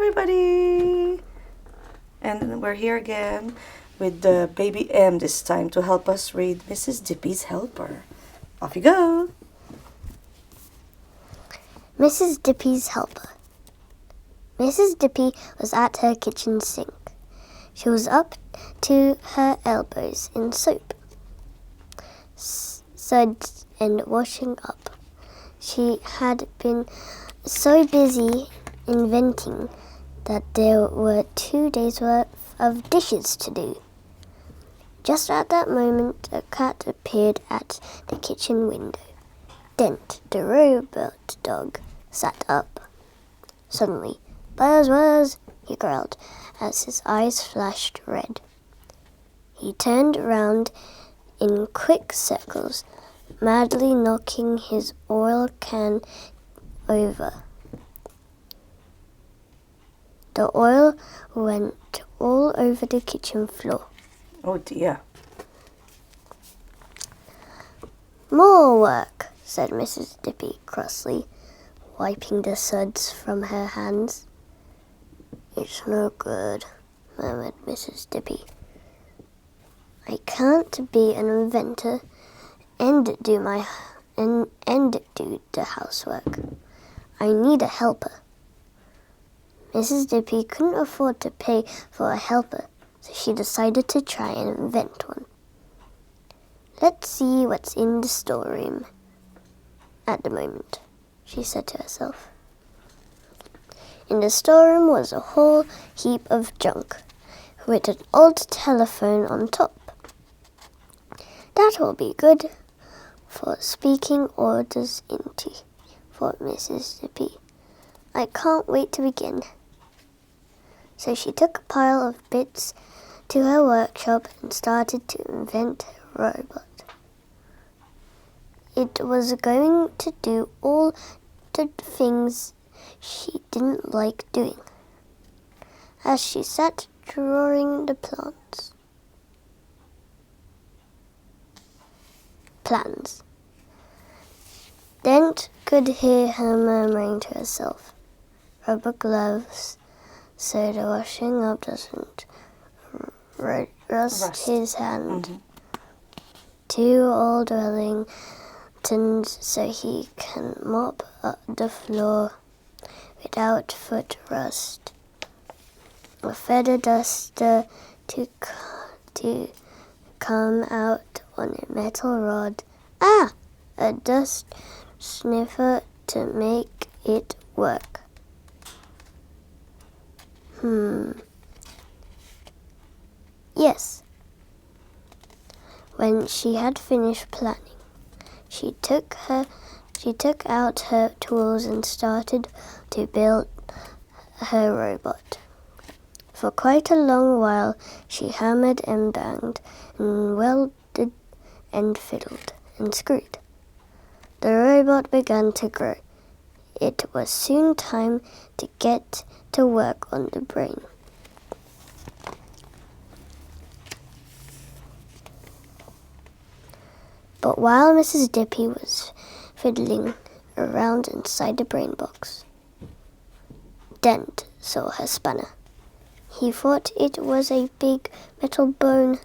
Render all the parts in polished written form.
everybody! And we're here again with the baby M this time to help us read Mrs. Dippy's Helper. Off you go! Mrs. Dippy's Helper. Mrs. Dippy was at her kitchen sink. She was up to her elbows in soap, suds, and washing up. She had been so busy inventing that there were 2 days' worth of dishes to do. Just at that moment, a cat appeared at the kitchen window. Dent, the robot dog, sat up. Suddenly, "Buzz, Buzz," he growled as his eyes flashed red. He turned round in quick circles, madly knocking his oil can over. The oil went all over the kitchen floor. Oh dear. "More work," said Mrs. Dippy crossly, wiping the suds from her hands. "It's no good," murmured Mrs. Dippy. "I can't be an inventor and do the housework. I need a helper." Mrs. Dippy couldn't afford to pay for a helper, so she decided to try and invent one. "Let's see what's in the storeroom at the moment," she said to herself. In the storeroom was a whole heap of junk, with an old telephone on top. "That will be good for speaking orders into," thought Mrs. Dippy. "I can't wait to begin." So she took a pile of bits to her workshop and started to invent a robot. It was going to do all the things she didn't like doing. As she sat drawing the plans, Dent could hear her murmuring to herself, "Rubber gloves, so the washing up doesn't rust his hand. Mm-hmm. 2 old Wellingtons so he can mop up the floor without foot rust. A feather duster to come out on a metal rod. A dust sniffer to make it work. Yes." When she had finished planning, she took out her tools and started to build her robot. For quite a long while she hammered and banged and welded and fiddled and screwed. The robot began to grow. It was soon time to get to work on the brain. But while Mrs. Dippy was fiddling around inside the brain box, Dent saw her spanner. He thought it was a big metal bone,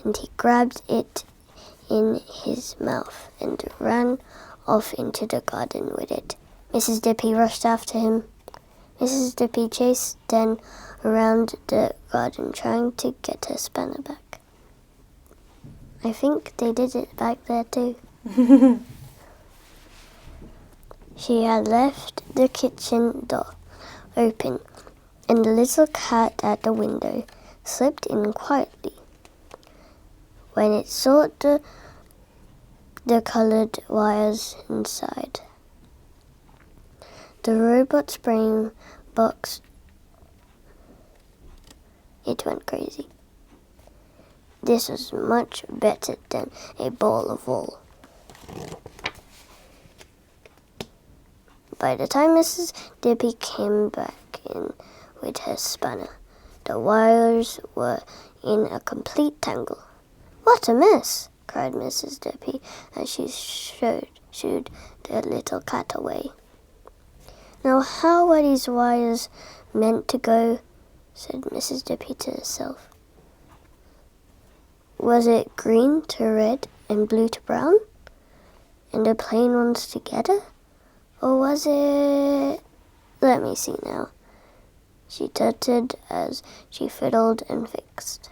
and he grabbed it in his mouth and ran off into the garden with it. Mrs. Dippy rushed after him. Mrs. Dippy chased Dent around the garden trying to get her spanner back. I think they did it back there too. She had left the kitchen door open, and the little cat at the window slipped in quietly. When it saw the colored wires inside the robot's brain box, it went crazy. This was much better than a ball of wool. By the time Mrs. Dippy came back in with her spanner, the wires were in a complete tangle. "What a mess!" cried Mrs. Dippy as she shooed the little cat away. Now how were these wires meant to go? Said Mrs. Dippy to herself. Was it green to red and blue to brown? And the plain ones together? Or was it... Let me see now. She tutted as she fiddled and fixed.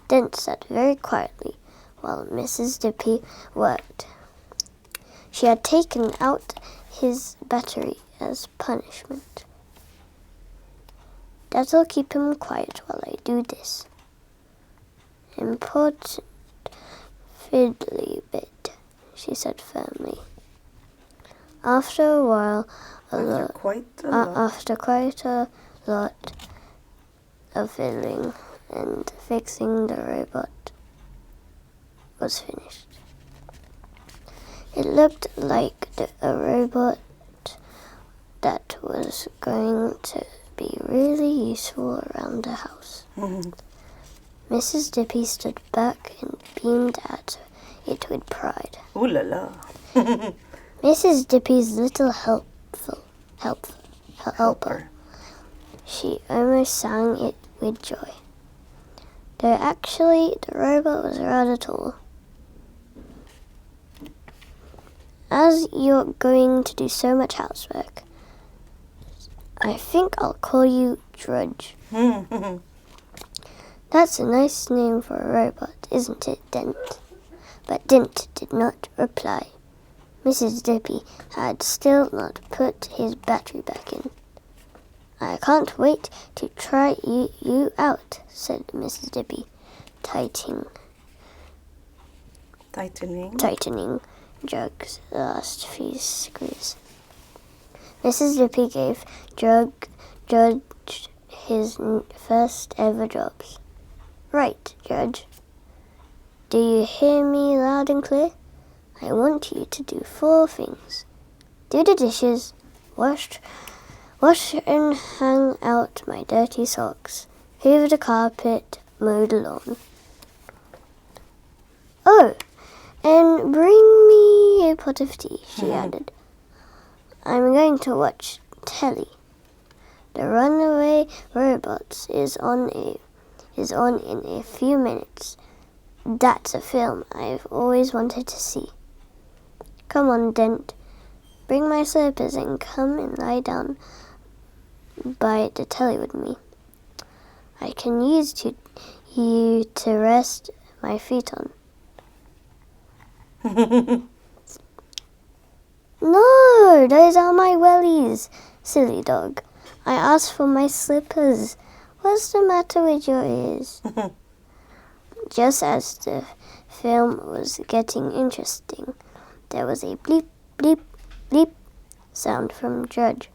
Dent sat very quietly while Mrs. Dippy worked. She had taken out his battery as punishment. That'll keep him quiet while I do this. Important fiddly bit, she said firmly. After a while, after quite a lot of fiddling and fixing, the robot was finished. It looked like a robot that was going to be really useful around the house. Mrs. Dippy stood back and beamed at it with pride. Ooh la la. Mrs. Dippy's little helper. She almost sang it with joy. Though actually the robot was rather tall. As you're going to do so much housework, I think I'll call you Drudge. That's a nice name for a robot, isn't it, Dent? But Dent did not reply. Mrs. Dippy had still not put his battery back in. I can't wait to try you out, said Mrs. Dippy, tightening Jug's last few screws. Mrs. Dippy gave Judge his first ever jobs. Right, Judge. Do you hear me loud and clear? I want you to do 4 things. Do the dishes, wash and hang out my dirty socks, hoover the carpet, mow the lawn. Oh, and bring me a pot of tea, she added. I'm going to watch telly. The Runaway Robots is on in a few minutes. That's a film I've always wanted to see. Come on, Dent. Bring my slippers and come and lie down by the telly with me. I can use you to rest my feet on. No, those are my wellies, silly dog. I asked for my slippers. What's the matter with your ears? Just as the film was getting interesting, there was a bleep, bleep, bleep sound from Judge.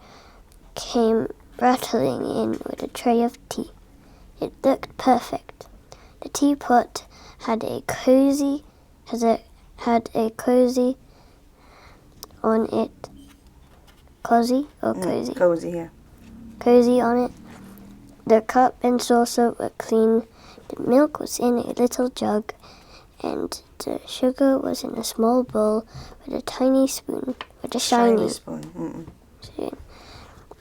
Came rattling in with a tray of tea. It looked perfect. The teapot had a cozy on it. Cozy or cozy? Cozy, yeah. Cozy on it. The cup and saucer were clean. The milk was in a little jug, and the sugar was in a small bowl with a tiny spoon, with a shiny spoon. spoon.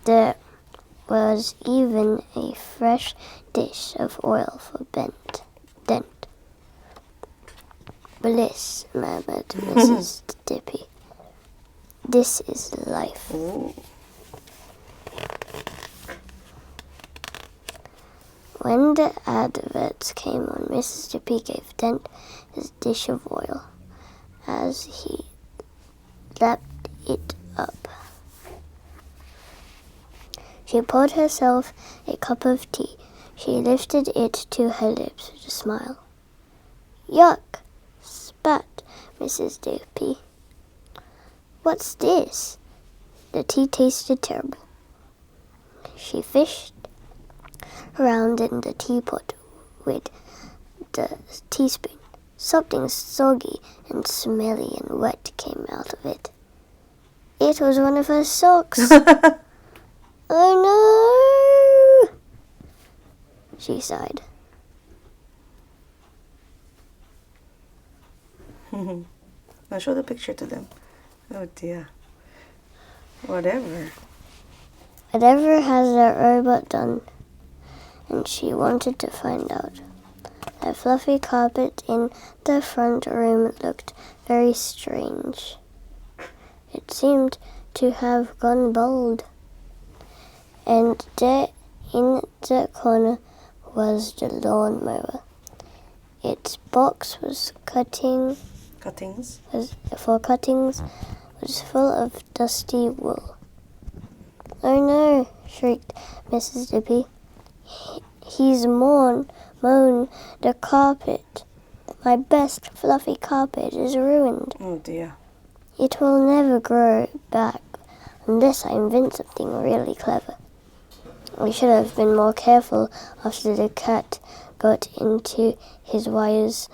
There was even a fresh dish of oil for Dent. Bliss, murmured Mrs. Dippy. This is life. Ooh. When the adverts came on, Mrs. Dippy gave Dent his dish of oil as he lapped it up. She poured herself a cup of tea. She lifted it to her lips with a smile. Yuck! Spat Mrs. Dippy. What's this? The tea tasted terrible. She fished around in the teapot with the teaspoon. Something soggy and smelly and wet came out of it. It was one of her socks. Oh no! She sighed. Now show the picture to them. Oh dear. Whatever. Whatever has that robot done? And she wanted to find out. The fluffy carpet in the front room looked very strange. It seemed to have gone bald. And there in the corner was the lawnmower. Its box was Cuttings. for cuttings was full of dusty wool. "Oh no," shrieked Mrs. Dippy. "He's mown the carpet. My best fluffy carpet is ruined. Oh dear. It will never grow back unless I invent something really clever. I should have been more careful after the cat got into his wires.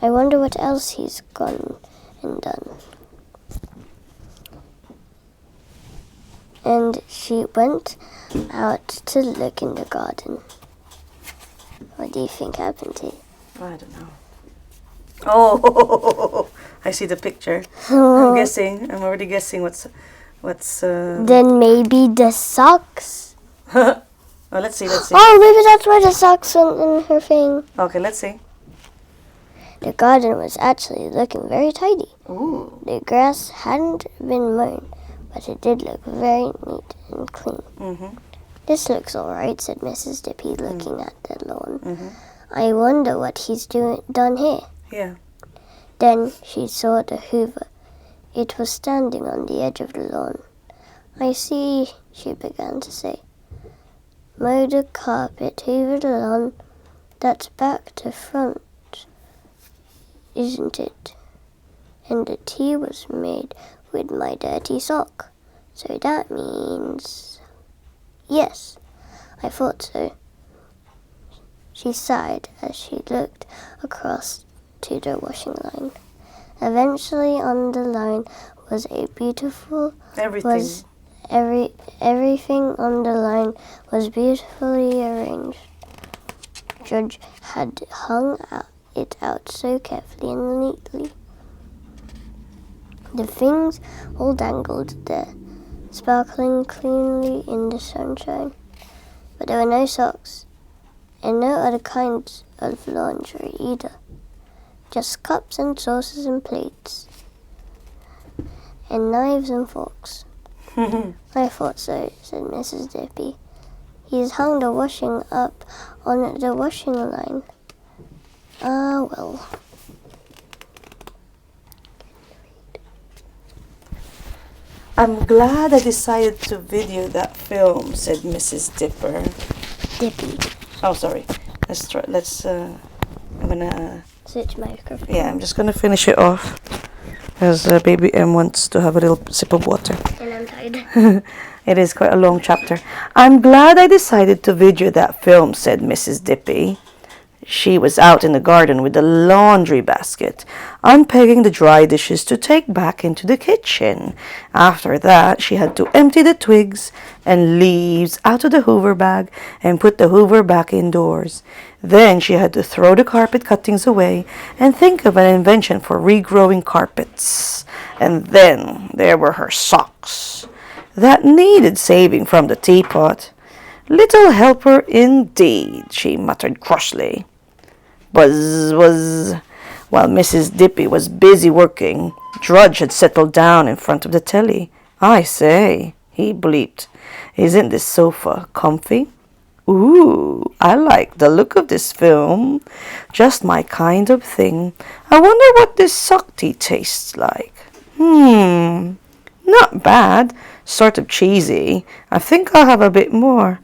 I wonder what else he's gone and done." And she went out to look in the garden. What do you think happened to you? I don't know. Oh, I see the picture. I'm already guessing what's. Then maybe the socks? Oh, let's see. Oh, maybe that's why the socks went in her thing. Okay, let's see. The garden was actually looking very tidy. Ooh. The grass hadn't been mown, but it did look very neat and clean. Mm-hmm. "This looks all right," said Mrs. Dippy, looking at the lawn. Mm-hmm. "I wonder what he's done here." Yeah. Then she saw the hoover. It was standing on the edge of the lawn. "I see," she began to say. "Mow the carpet, hoover the lawn. That's back to front, isn't it? And the tea was made with my dirty sock. So that means..." "Yes, I thought so." She sighed as she looked across to the washing line. Eventually on the line was a beautiful... Everything. Everything on the line was beautifully arranged. Judge had hung it out so carefully and neatly. The things all dangled there, sparkling cleanly in the sunshine. But there were no socks, and no other kinds of laundry either. Just cups and saucers and plates, and knives and forks. "I thought so," said Mrs. Dippy. "He's hung the washing up on the washing line. Ah, well." I'm glad I decided to video that film, said Mrs. Dippy. Oh, sorry. Let's try. I'm gonna. Switch microphone. Yeah, I'm just gonna finish it off, as baby M wants to have a little sip of water. And I'm tired. It is quite a long chapter. I'm glad I decided to video that film, said Mrs. Dippy. She was out in the garden with the laundry basket, unpegging the dry dishes to take back into the kitchen. After that, she had to empty the twigs and leaves out of the hoover bag and put the hoover back indoors. Then she had to throw the carpet cuttings away and think of an invention for regrowing carpets. And then there were her socks that needed saving from the teapot. Little helper indeed, she muttered crossly. Buzz, buzz. While Mrs. Dippy was busy working, Drudge had settled down in front of the telly. I say, he bleeped, isn't this sofa comfy? Ooh, I like the look of this film. Just my kind of thing. I wonder what this sock tea tastes like. Not bad. Sort of cheesy. I think I'll have a bit more.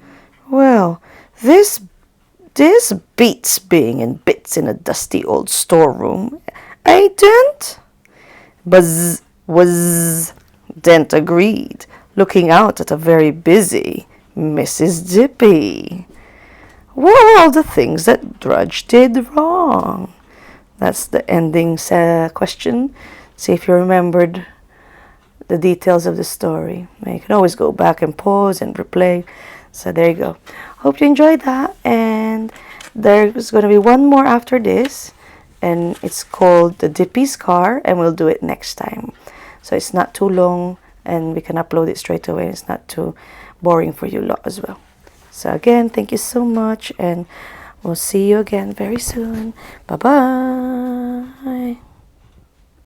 Well, this beats being in bits in a dusty old storeroom. Eh, Dent? Buzz, whizz. Dent agreed, looking out at a very busy Mrs. Dippy. What are all the things that Drudge did wrong? That's the ending question. See if you remembered the details of the story. You can always go back and pause and replay. So there you go. Hope you enjoyed that. And there's going to be one more after this. And it's called The Dippy's Car. And we'll do it next time. So it's not too long. and we can upload it straight away. It's not too boring for you lot as well. So again, thank you so much, and we'll see you again very soon. Bye bye.